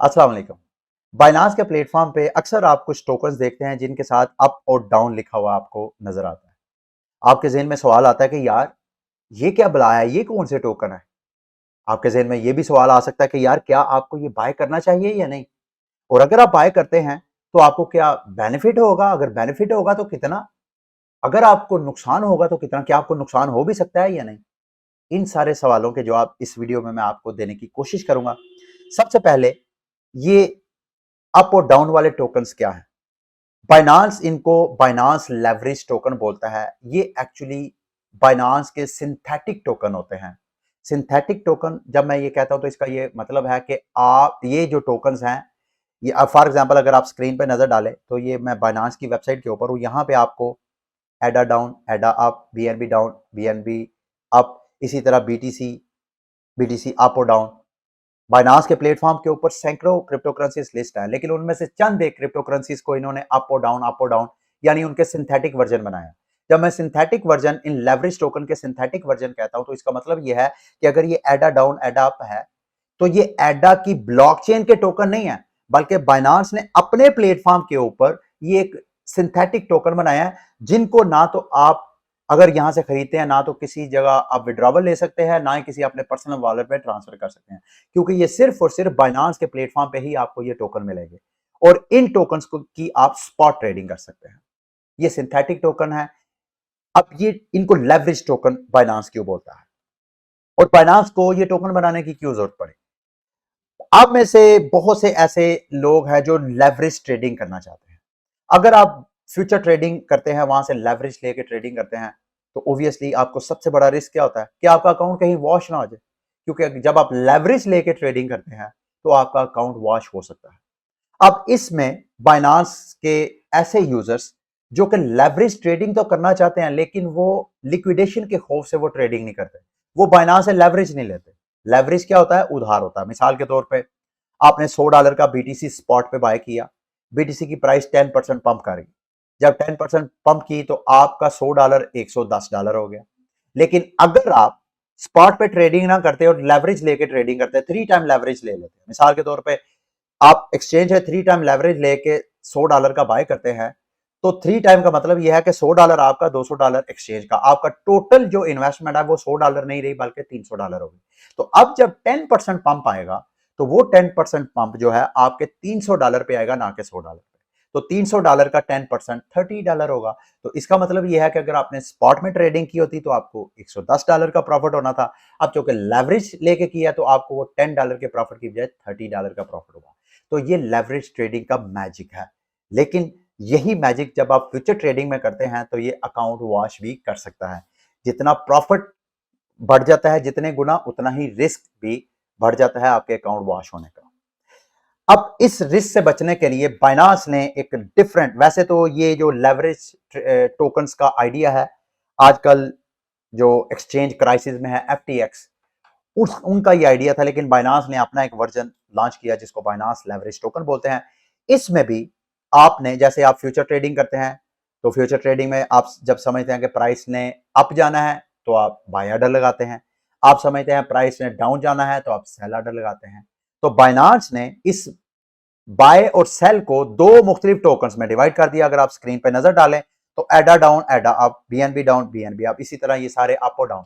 अस्सलाम वालेकुम। बाइनांस के प्लेटफॉर्म पे अक्सर आप कुछ टोकन्स देखते हैं जिनके साथ अप और डाउन लिखा हुआ आपको नजर आता है। आपके ज़हन में सवाल आता है कि यार ये क्या बला है, ये कौन से टोकन है? आपके ज़हन में ये भी सवाल आ सकता है कि यार क्या आपको ये बाय करना चाहिए या नहीं? और अगर आप बाय करते हैं तो आपको क्या बेनिफिट होगा? अगर बेनिफिट होगा तो कितना? अगर आपको नुकसान होगा तो कितना? क्या आपको नुकसान हो भी सकता है या नहीं? इन सारे सवालों के जवाब इस वीडियो में मैं आपको देने की कोशिश करूंगा। सबसे पहले ये अप और डाउन वाले टोकन्स क्या है? बाइनांस इनको बाइनांस लेवरेज टोकन बोलता है। ये एक्चुअली बाइनांस के सिंथेटिक टोकन होते हैं। सिंथेटिक टोकन जब मैं ये कहता हूं तो इसका ये मतलब है कि आप ये जो टोकन्स हैं, ये फॉर एग्जांपल अगर आप स्क्रीन पे नजर डालें तो ये मैं बाइनांस की वेबसाइट के ऊपर हूं। यहाँ पे आपको एडा डाउन, एडा up, BNB down, BNB up, इसी तरह बीटीसी, बीटीसी अप और डाउन। बाइनांस के प्लेटफॉर्म के ऊपर सैकड़ों क्रिप्टो करेंसीज लिस्ट है, लेकिन उनमें से चंद एक क्रिप्टो करेंसीज को इन्होंने अप और डाउन यानी उनके सिंथेटिक वर्जन बनाया। जब मैं सिंथेटिक वर्जन इन लेवरेज टोकन के सिंथेटिक वर्जन कहता हूं तो इसका मतलब यह है कि अगर ये एडा डाउन एडा अप है तो ये एडा की ब्लॉकचेन के टोकन नहीं है, बल्कि बाइनांस ने अपने प्लेटफॉर्म के ऊपर ये एक सिंथेटिक टोकन बनाया है जिनको ना तो आप अगर यहां से खरीदते हैं ना तो किसी जगह आप विड्रॉवल ले सकते हैं, ना ही किसी अपने पर्सनल वॉलेट में ट्रांसफर कर सकते हैं, क्योंकि ये सिर्फ और सिर्फ बाइनांस के प्लेटफॉर्म पे ही आपको ये टोकन मिलेंगे और इन टोकन्स को की आप स्पॉट ट्रेडिंग कर सकते हैं। ये सिंथेटिक टोकन है। अब ये इनको लेवरेज टोकन बाइनांस क्यों बोलता है और बाइनांस को ये टोकन बनाने की क्यों जरूरत पड़ी? आप में से बहुत से ऐसे लोग हैं जो लेवरेज ट्रेडिंग करना चाहते हैं। अगर आप फ्यूचर ट्रेडिंग करते हैं, वहां से लेवरेज लेके ट्रेडिंग करते हैं, तो ऑब्वियसली आपको सबसे बड़ा रिस्क क्या होता है कि आपका अकाउंट कहीं वॉश ना हो जाए, क्योंकि जब आप लेवरेज लेके ट्रेडिंग करते हैं तो आपका अकाउंट वॉश हो सकता है। अब इसमें बाइनांस के ऐसे यूजर्स जो कि लेवरेज ट्रेडिंग तो करना चाहते हैं लेकिन वो लिक्विडेशन के खौफ से वो ट्रेडिंग नहीं करते, वो बाइनांस से लेवरेज नहीं लेते। लेवरेज क्या होता है? उधार होता है। मिसाल के तौर पे आपने $100 का बीटीसी स्पॉट पे बाय किया, बीटीसी की प्राइस 10% पंप करेगी। जब 10% पंप की तो आपका $100 $110 हो गया। लेकिन अगर आप स्पॉट पे ट्रेडिंग ना करते और लेवरेज लेके ट्रेडिंग करते, 3 टाइम लेवरेज ले लेते, मिसाल के तौर पे आप एक्सचेंज है 3 टाइम लेवरेज लेके $100 का बाय करते हैं, तो 3 टाइम का मतलब यह है कि $100 आपका, $200 एक्सचेंज का, आपका टोटल जो इन्वेस्टमेंट है वो $100 नहीं रही बल्कि $300 होगी। तो अब जब 10% पंप आएगा तो वो 10% पंप जो है आपके $300 पे आएगा, ना कि $100 पे। तो $300 का 10% $30 होगा। तो इसका मतलब यह है कि अगर आपने स्पॉट में ट्रेडिंग की होती तो आपको $110 का प्रॉफिट होना था। अब चूंकि लेवरेज लेके किया तो आपको वो $10 के प्रॉफिट की बजाय $30 का प्रॉफिट होगा। तो ये लेवरेज ट्रेडिंग का मैजिक है। लेकिन यही मैजिक जब आप फ्यूचर ट्रेडिंग में करते हैं तो ये अकाउंट वॉश भी कर सकता है। जितना प्रॉफिट बढ़ जाता है, जितने गुना, उतना ही रिस्क भी बढ़ जाता है आपके अकाउंट वॉश होने का। अब इस रिस्क से बचने के लिए बाइनांस ने एक डिफरेंट, वैसे तो ये जो लेवरेज टोकन्स का आइडिया है आजकल जो एक्सचेंज क्राइसिस में है, एफटीएक्स, उस उनका ये आइडिया था, लेकिन बाइनांस ने अपना एक वर्जन लॉन्च किया जिसको बाइनांस लेवरेज टोकन बोलते हैं। इसमें भी आपने, जैसे आप फ्यूचर ट्रेडिंग करते हैं तो फ्यूचर ट्रेडिंग में आप जब समझते हैं कि प्राइस ने अप जाना है तो आप बाय ऑर्डर लगाते हैं, आप समझते हैं प्राइस ने डाउन जाना है तो आप सेल ऑर्डर लगाते हैं। तो बाइनांस ने इस बाय और सेल को दो मुख्तलिफ टोकन्स में डिवाइड कर दिया। अगर आप स्क्रीन पे नजर डालें तो एडा डाउन एडा up, BNB down BNB up, इसी तरह ये सारे अप और डाउन।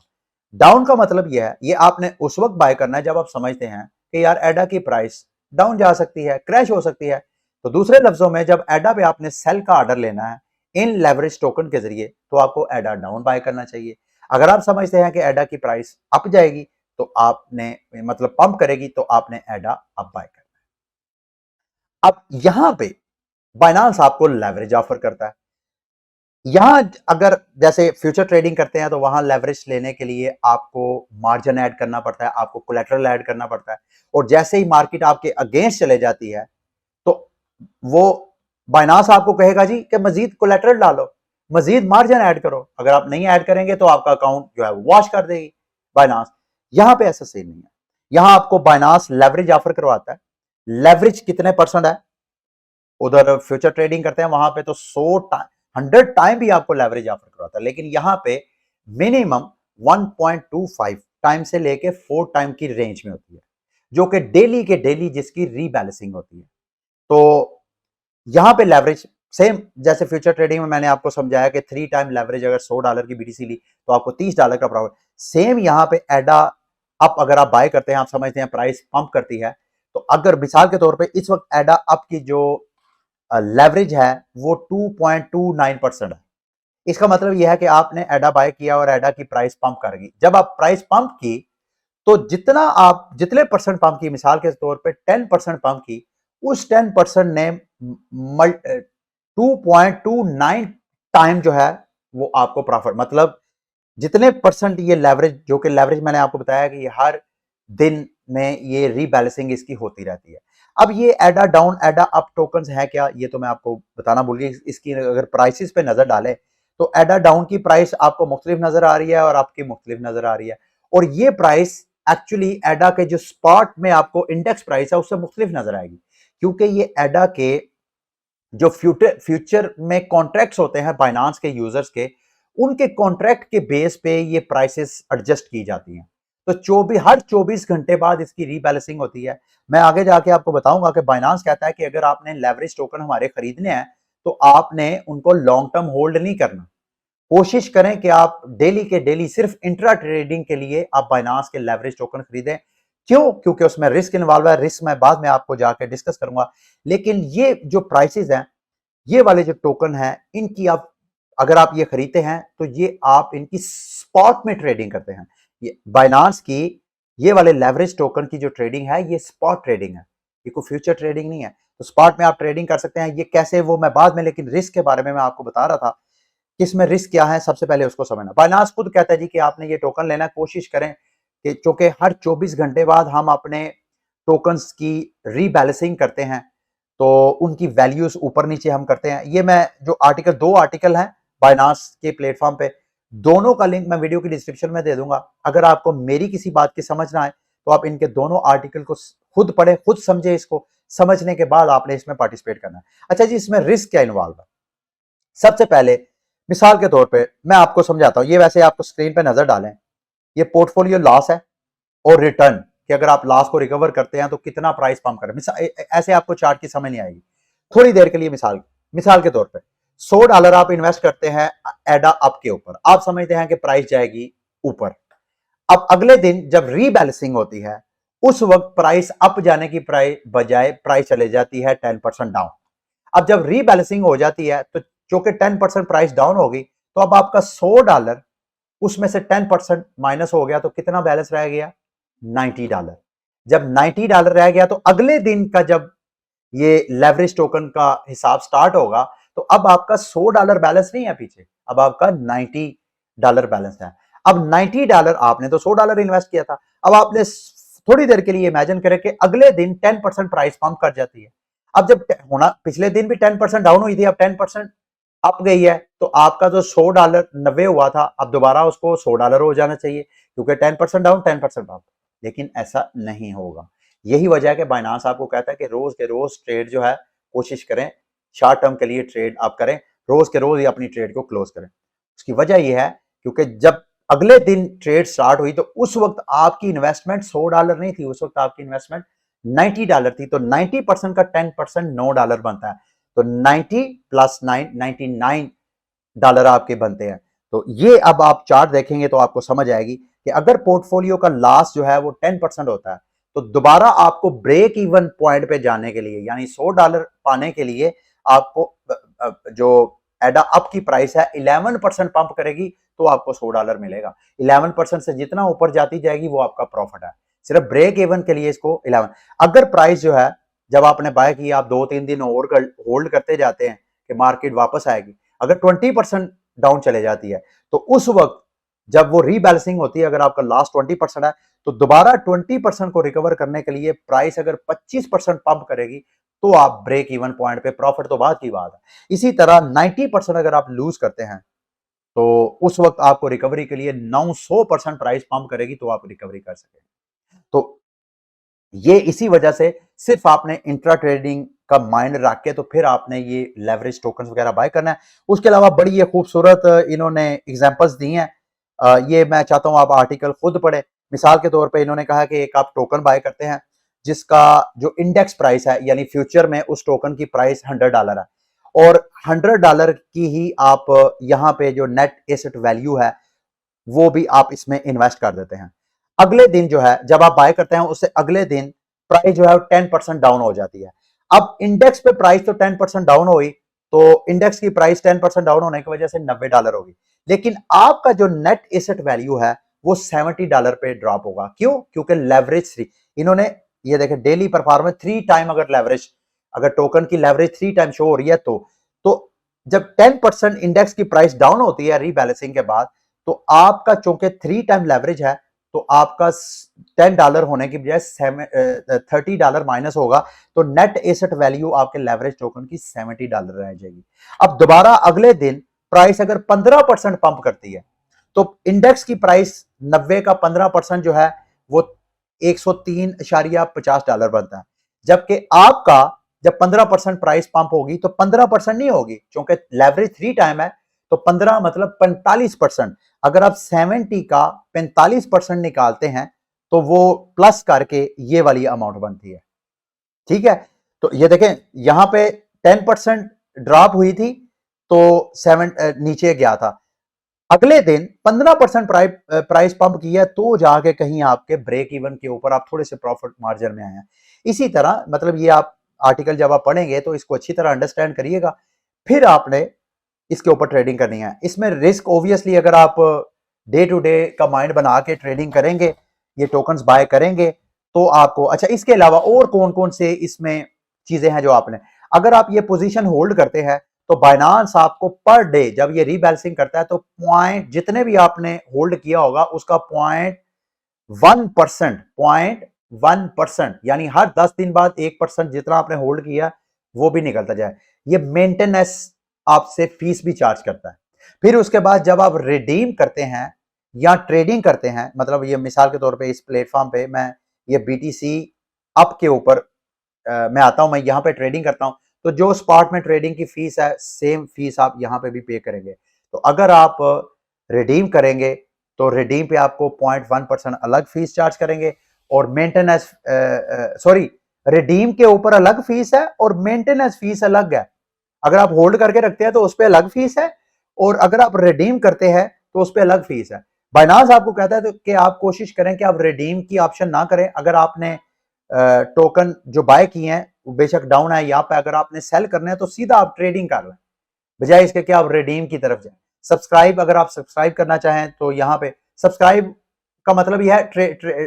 डाउन का मतलब यह है, ये आपने उस वक्त बाय करना है जब आप समझते हैं कि यार एडा की प्राइस डाउन जा सकती है, क्रैश हो सकती है। तो दूसरे लफ्जों में जब एडा पे आपने सेल का ऑर्डर लेना है इन लेवरेज टोकन के जरिए तो आपको एडा डाउन बाय करना चाहिए। अगर आप समझते हैं कि एडा की प्राइस अप जाएगी तो आपने, मतलब पंप करेगी, तो आपने एडा अप बाय करना है। अब यहां पे बाइनांस आपको लेवरेज ऑफर करता है। यहां अगर जैसे फ्यूचर ट्रेडिंग करते हैं तो वहां लेवरेज लेने के लिए आपको मार्जिन ऐड करना पड़ता है, आपको कोलेटरल ऐड करना पड़ता है, और जैसे ही मार्केट आपके अगेंस्ट चले जाती है तो वो बाइनांस आपको कहेगा जी कि मजीद कोलेटरल डालो, मजीद मार्जिन ऐड करो। अगर आप नहीं ऐड करेंगे तो आपका अकाउंट जो है वॉश कर देगी बाइनांस। यहां पे ऐसा सीन नहीं है। यहां आपको बाइनांस लेवरेज ऑफर करवाता है। लेवरेज कितने परसेंट है? उधर फ्यूचर ट्रेडिंग करते हैं वहां पे तो 100 टाइम भी आपको लेवरेज ऑफर करवाता है, लेकिन यहां पे मिनिमम 1.25 टाइम से लेके 4 टाइम की रेंज में होती है। जो कि डेली के डेली जिसकी रीबैलेंसिंग होती है। तो यहां पे लेवरेज सेम जैसे फ्यूचर ट्रेडिंग में मैंने आपको समझाया कि 3 टाइम लेवरेज अगर $100 की बीटीसी ली तो आपको $30 का प्रॉफिट। सेम यहां पे एडा अप अगर आप बाय करते हैं, आप समझते हैं प्राइस पंप करती है, तो अगर मिसाल के तौर पे इस वक्त एडा अप की जो लेवरेज है वो 2.29% है। इसका मतलब यह है कि आपने एडा बाय किया और एडा की प्राइस पंप करेगी। जब आप प्राइस पंप की तो जितना आप जितने परसेंट पंप की, मिसाल के तौर पे 10% पंप की, उस 10% ने 2.29 टाइम जो है वो आपको प्रॉफिट, मतलब जितने परसेंट ये लेवरेज, जो कि लेवरेज मैंने आपको बताया कि ये हर दिन में ये रीबैलेंसिंग इसकी होती रहती है। अब ये एडा डाउन एडा अप टोकन्स है क्या, ये तो मैं आपको बताना भूल गया। इसकी अगर प्राइसेस पे नजर डालें तो एडा डाउन की प्राइस आपको मुख्तलिफ नजर आ रही है और आपकी मुख्तलिफ नजर आ रही है, और ये प्राइस एक्चुअली एडा के जो स्पॉट में आपको इंडेक्स प्राइस है उससे मुख्तलिफ नजर आएगी, क्योंकि ये एडा के जो फ्यूचर में कॉन्ट्रैक्ट्स होते हैं बाइनांस के यूजर्स के, उनके कॉन्ट्रैक्ट के बेस पे ये प्राइसेस एडजस्ट की जाती हैं। तो 24 घंटे बाद इसकी रीबैलेंसिंग होती है। मैं आगे जाके आपको बताऊंगा कि बाइनांस कहता है कि अगर आपने लेवरेज टोकन हमारे खरीदने हैं तो आपने उनको लॉन्ग टर्म होल्ड नहीं करना। कोशिश करें कि आप डेली के डेली सिर्फ इंट्रा ट्रेडिंग के लिए आप बाइनांस के लेवरेज टोकन खरीदें। क्यों? क्योंकि उसमें रिस्क इन्वॉल्व है, रिस्क मैं बाद में आपको जाके डिस्कस करूंगा। लेकिन ये जो प्राइसेस हैं, ये वाले जो टोकन हैं, इनकी आप अगर आप ये खरीदते हैं तो ये आप इनकी स्पॉट में ट्रेडिंग करते हैं। ये बाइनांस की ये वाले लेवरेज टोकन की जो ट्रेडिंग है ये स्पॉट ट्रेडिंग है, ये कोई फ्यूचर ट्रेडिंग नहीं है। तो स्पॉट में आप ट्रेडिंग कर सकते हैं। ये कैसे वो मैं बाद में, लेकिन रिस्क के बारे में मैं आपको बता रहा था कि इसमें रिस्क क्या है, सबसे पहले उसको समझना। बाइनांस खुद कहता है जी कि आपने ये टोकन लेना, कोशिश करें कि चूंकि हर 24 घंटे बाद हम अपने टोकन्स की रीबैलेंसिंग करते हैं तो उनकी वैल्यूज ऊपर नीचे हम करते हैं। ये मैं जो आर्टिकल, 2 आर्टिकल हैं बाइनांस के प्लेटफॉर्म पे, दोनों का लिंक मैं वीडियो की डिस्क्रिप्शन में दे दूंगा। अगर आपको मेरी किसी बात की समझना है तो आप इनके दोनों आर्टिकल को खुद पढ़े, खुद समझे, इसको समझने के बाद आपने इसमें पार्टिसिपेट करना है। अच्छा जी, इसमें रिस्क क्या इन्वॉल्व है? सबसे पहले मिसाल के तौर पे मैं आपको समझाता हूं। ये वैसे आपको स्क्रीन पे नजर डालें, ये पोर्टफोलियो लॉस है और रिटर्न, कि अगर आप लॉस को रिकवर करते हैं तो कितना प्राइस पंप करें। ऐसे आपको चार्ट की समझ नहीं आएगी। थोड़ी देर के लिए मिसाल के तौर पे $100 आप इन्वेस्ट करते हैं एडा अप के ऊपर, आप समझते हैं कि प्राइस जाएगी ऊपर। अब अगले दिन जब रीबैलेंसिंग होती है उस वक्त प्राइस अप जाने की बजाय प्राइस चले जाती है 10% डाउन। अब जब रीबैलेंसिंग हो जाती है तो चूंकि 10% प्राइस डाउन होगी, तो अब आपका $100 उसमें से 10% माइनस हो गया तो कितना बैलेंस रह गया? $90। जब $90 रह गया तो अगले दिन का जब ये लेवरेज टोकन का हिसाब स्टार्ट होगा तो अब आपका $100 बैलेंस नहीं है पीछे, अब आपका $90 बैलेंस है। अब $90 आपने तो $100 इन्वेस्ट किया था। अब आपने थोड़ी देर के लिए इमेजिन करें कि अगले दिन 10% प्राइस पंप कर जाती है। अब जब होना, पिछले दिन भी 10% डाउन हुई थी, अब 10% अप गई है, तो आपका जो $100 90 हुआ था, अब दोबारा उसको $100 हो जाना चाहिए, क्योंकि 10% डाउन 10% अप। लेकिन ऐसा नहीं होगा। यही वजह है कि बाइनांस आपको कहता है कि रोज के रोज ट्रेड जो है कोशिश करें, शॉर्ट टर्म के लिए ट्रेड आप करें, रोज के रोज ही अपनी ट्रेड को क्लोज करें। उसकी वजह यह है क्योंकि जब अगले दिन ट्रेड स्टार्ट हुई तो उस वक्त आपकी इन्वेस्टमेंट $100 नहीं थी, उस वक्त आपकी इन्वेस्टमेंट $90 थी। तो 90% का 10% $9 बनता है, तो 90 प्लस 9 $99 आपके बनते हैं। तो ये अब आप चार्ट देखेंगे तो आपको समझ आएगी कि अगर पोर्टफोलियो का लॉस जो है वो 10% होता है तो दोबारा आपको ब्रेक इवन पॉइंट पे जाने के लिए, यानी $100 पाने के लिए आपको जो एडा अप की प्राइस है 11% पंप करेगी तो आपको $100 मिलेगा। 11% से जितना ऊपर जाती जाएगी वो आपका प्रॉफिट है। सिर्फ ब्रेक इवन के लिए इसको 11। अगर प्राइस जो है जब आपने बाय किया, आप 2-3 दिन और होल्ड करते जाते हैं कि मार्केट वापस आएगी, अगर 20% डाउन चले जाती है तो उस वक्त जब वो रीबैलेंसिंग होती है, अगर आपका लास्ट 20% है तो दोबारा 20% को रिकवर करने के लिए प्राइस अगर 25% पंप करेगी तो आप ब्रेक इवन पॉइंट पे, प्रॉफिट तो बाद की बात है। इसी तरह 90% अगर आप लूज करते हैं तो उस वक्त आपको रिकवरी के लिए 900% प्राइस पंप करेगी तो आप रिकवरी कर सकेंगे। तो ये इसी वजह से सिर्फ आपने इंट्रा ट्रेडिंग का माइंड रख के तो फिर आपने ये लेवरेज टोकन्स वगैरह बाय करना है। उसके अलावा बड़ी ये खूबसूरत इन्होंने एग्जांपल्स दी हैं। ये मैं चाहता हूं आप आर्टिकल खुद पढ़े। मिसाल के तौर पे इन्होंने कहा कि एक आप टोकन बाय करते हैं जिसका जो इंडेक्स प्राइस है, यानी फ्यूचर में उस टोकन की प्राइस $100 है, और $100 की ही आप यहां पे जो नेट एसेट वैल्यू है वो भी आप इसमें इन्वेस्ट कर देते हैं। अगले दिन जो है जब आप बाय करते हैं उससे अगले दिन प्राइस जो है 10% डाउन हो जाती है। अब इंडेक्स पे प्राइस तो 10% डाउन हुई, तो इंडेक्स की प्राइस 10% डाउन होने की वजह से $90 होगी, लेकिन आपका जो नेट एसेट वैल्यू है वो $70 पे ड्रॉप होगा। क्यों? क्योंकि लेवरेज 3, इन्होंने ये देखें डेली परफॉर्मेंस 3 टाइम, अगर लेवरेज, अगर टोकन की लेवरेज 3 टाइम शो हो रही है तो जब 10% इंडेक्स की प्राइस डाउन होती है रीबैलेंसिंग के बाद, तो आपका चूंकि 3 टाइम लेवरेज है तो आपका $10 होने की बजाय $30 माइनस होगा, तो नेट एसेट वैल्यू आपके लेवरेज टोकन की $70 रह जाएगी। अब दोबारा अगले दिन प्राइस अगर 15% पंप करती है तो इंडेक्स की प्राइस 90 का 15% जो है वो $103.50 बनता है, जबकि आपका जब 15% प्राइस पंप होगी तो 15% नहीं होगी, क्योंकि लेवरेज 3 टाइम है, तो 15 मतलब 45%। अगर आप 70 का 45% निकालते हैं तो वो प्लस करके ये वाली अमाउंट बनती है। ठीक है, तो ये देखें यहां पे 10% ड्रॉप हुई थी तो 7 नीचे गया था, अगले दिन 15% प्राइस पंप किया तो जाके कहीं आपके ब्रेक इवन के ऊपर आप थोड़े से प्रॉफिट मार्जिन में आए हैं। इसी तरह मतलब ये आप आर्टिकल जब आप पढ़ेंगे तो इसको अच्छी तरह अंडरस्टैंड करिएगा, फिर आपने इसके ऊपर ट्रेडिंग करनी है। इसमें रिस्क ऑब्वियसली अगर आप डे टू डे का माइंड बना के ट्रेडिंग करेंगे, ये टोकन्स बाय करेंगे तो आपको, अच्छा इसके अलावा और कौन कौन से इसमें चीजें हैं जो आपने, अगर आप ये पोजीशन होल्ड करते हैं तो बाइनांस आपको पर डे जब ये रीबैलेंसिंग करता है तो पॉइंट जितने भी आपने होल्ड किया होगा उसका 0.1% यानी हर 10 दिन बाद 1% जितना आपने होल्ड किया वो भी निकलता जाए। ये मेंटेनेंस आपसे फीस भी चार्ज करता है। फिर उसके बाद जब आप रिडीम करते हैं या ट्रेडिंग करते हैं, मतलब ये मिसाल के तौर पे इस प्लेटफॉर्म पे मैं ये BTC अप के ऊपर मैं आता हूं, मैं यहां पे ट्रेडिंग करता हूं, तो जो स्पॉट में ट्रेडिंग की फीस है सेम फीस आप यहां पे भी पे करेंगे। तो अगर आप रिडीम करेंगे तो रिडीम पे आपको 0.1% अलग फीस चार्ज करेंगे, और मेंटेनेंस सॉरी रिडीम के ऊपर अलग फीस है और मेंटेनेंस फीस अलग है। अगर आप होल्ड करके रखते हैं तो उस पर अलग फीस है, और अगर आप रिडीम करते हैं तो उस पर अलग फीस है। बाइनांस आपको कहता है तो कि आप कोशिश करें कि आप रिडीम की ऑप्शन ना करें। अगर आपने टोकन जो बाय किए हैं बेशक डाउन है यहाँ पे, अगर आपने सेल करना है तो सीधा आप ट्रेडिंग कर लें, बजाय इसके कि आप रिडीम की तरफ जाएं। सब्सक्राइब, अगर आप सब्सक्राइब करना चाहें तो यहाँ पे सब्सक्राइब का मतलब यह है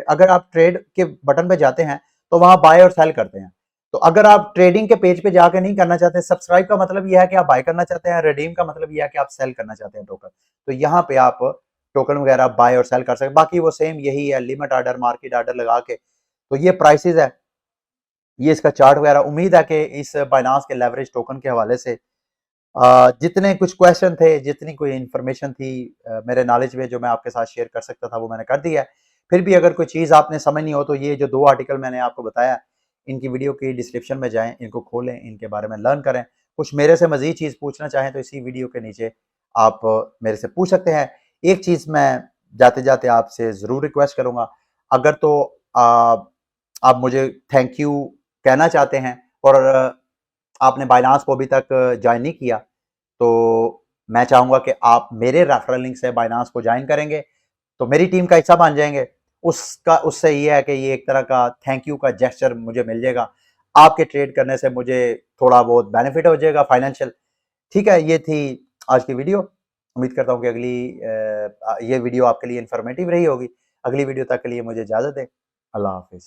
अगर आप ट्रेड के बटन पे जाते हैं तो वहां बाय और सेल करते हैं। तो अगर आप ट्रेडिंग के पेज पे जाके नहीं करना चाहते, सब्सक्राइब का मतलब यह है कि आप बाय करना चाहते हैं, रिडीम का मतलब यह है कि आप सेल करना चाहते हैं टोकन, तो यहाँ पे आप टोकन वगैरह बाय और सेल कर सकते हैं। बाकी वो सेम यही है, लिमिट ऑर्डर मार्केट ऑर्डर लगा के। तो ये प्राइसेस है, ये इसका चार्ट वगैरह। उम्मीद है कि इस बाइनांस के लेवरेज टोकन के हवाले से जितने कुछ क्वेश्चन थे, जितनी कोई इंफॉर्मेशन थी मेरे नॉलेज में जो मैं आपके साथ शेयर कर सकता था वो मैंने कर दिया है। फिर भी अगर कोई चीज़ आपने समझ नहीं हो तो ये जो 2 आर्टिकल मैंने आपको बताया इनकी वीडियो की डिस्क्रिप्शन में जाएं, इनको खोलें, इनके बारे में लर्न करें। कुछ मेरे से मजीद चीज़ पूछना चाहें तो इसी वीडियो के नीचे आप मेरे से पूछ सकते हैं। एक चीज़ मैं जाते जाते आपसे ज़रूर रिक्वेस्ट करूँगा, अगर तो आप मुझे थैंक यू कहना चाहते हैं और आपने बाइनांस को अभी तक ज्वाइन नहीं किया, तो मैं चाहूंगा कि आप मेरे रेफरल लिंक से बाइनांस को ज्वाइन करेंगे तो मेरी टीम का हिस्सा बन जाएंगे। उसका उससे ये है कि ये एक तरह का थैंक यू का जेस्चर मुझे मिल जाएगा, आपके ट्रेड करने से मुझे थोड़ा बहुत बेनिफिट हो जाएगा फाइनेंशियल। ठीक है, ये थी आज की वीडियो। उम्मीद करता हूँ कि अगली ये वीडियो आपके लिए इंफॉर्मेटिव रही होगी। अगली वीडियो तक के लिए मुझे इजाजत दें। अल्लाह हाफिज।